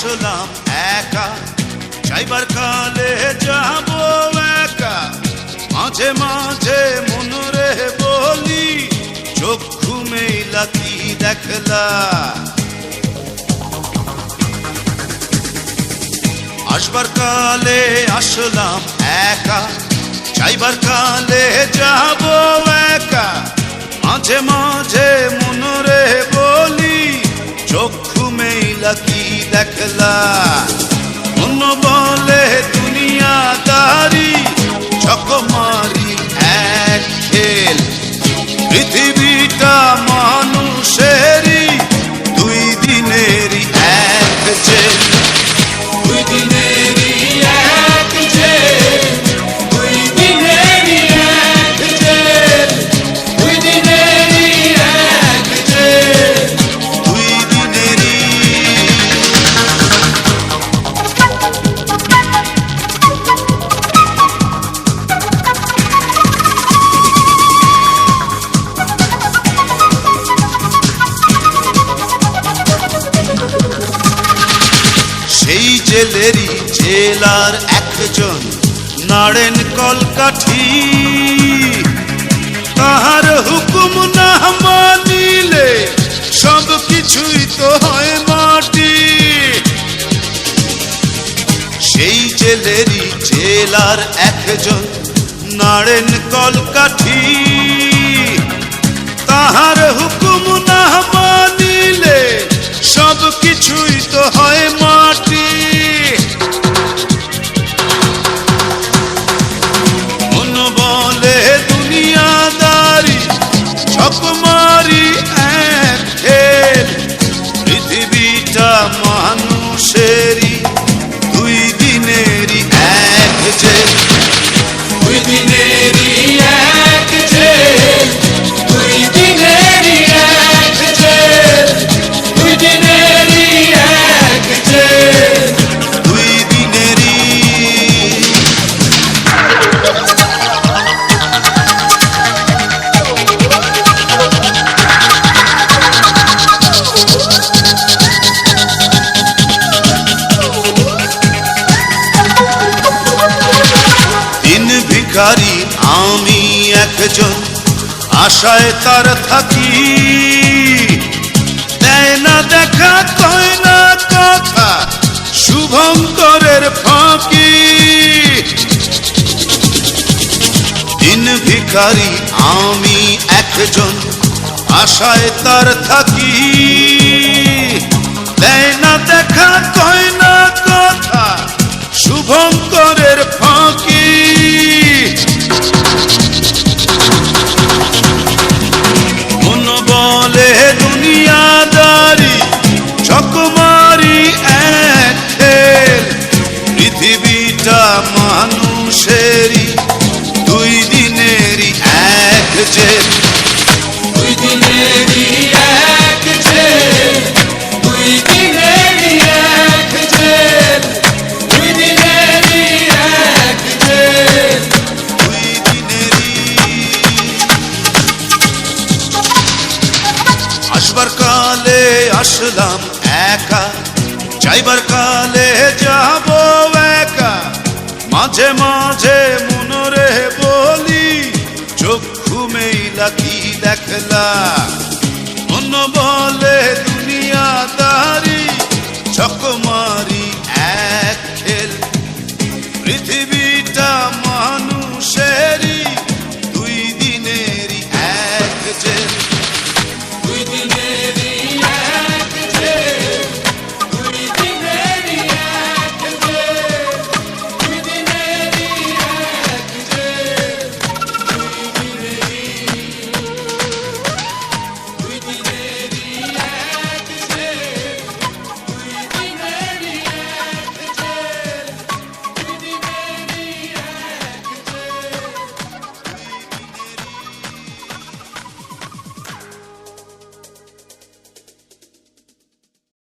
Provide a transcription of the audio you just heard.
আসলাম একা, যাইবার কালে যাব একা। মাঝে মাঝে মনরে বলি, চক্ষু মেলা কি দেখলা। আসবার কালে আসলাম একা, যাইবার কালে যাব একা। মাঝে মাঝে মনরে বলি, চক্ষু মেলা কি দেখলা। মন বলে দুনিয়াদারি, চকমারি এক খেল। পৃথিবীটা মানুষেরই, দুই দিনেরই এক জেল। দুই দিনেরই এক জেল, দুই দিনেরই এক জেল, দুই দিনেরই এক জেল, দুই দিনেরই। সেই জেলেরই জেলার একজন নাড়েন কলকাঠি। তাহার হুকুম না মানিলে সব কিছুই তো হয় মাটি। সেই জেলেরই জেলার একজন নাড়েন কলকাঠি। তাহার হুকুম না মানিলে সব কিছুই তো হয় মাটি। মন বলে দুনিয়াদারি, চকমারি এক খেল। পৃথিবীটা মানুষেরই, দুই দিনেরই এক জেল। দুই দিনেরই এক জেল, দুই দিনেরই এক জেল, দুই দিনেরই এক জেল, দুই দিনেরই। দিন ভিখারি আমি একজন, আশায় তার থাকি। দেয় না দেখা, কয় না কথা, শুভঙ্করের ফাঁকি। দিন ভিখারি আমি একজন, আশায় তার থাকি। দেয় না দেখা, কয় না কথা, শুভঙ্করের ফাঁকি। মন বলে দুনিয়াদারি, চকমারি এক খেল। পৃথিবীটা মানুষেরই, দুই দিনেরই এক জেল। দুই দিনেরই এক জেল, দুই দিনেরই এক জেল, দুই দিনেরই এক জেল, দুই দিনেরই। আসবার কালে আসলাম একা, যাইবার কালে যাব একা। মাঝে মাঝে মনরে বলি, চক্ষু মেলা কি দেখলা। মন বলে দুনিয়াদারি, চকমারি এক খেল। পৃথিবীটা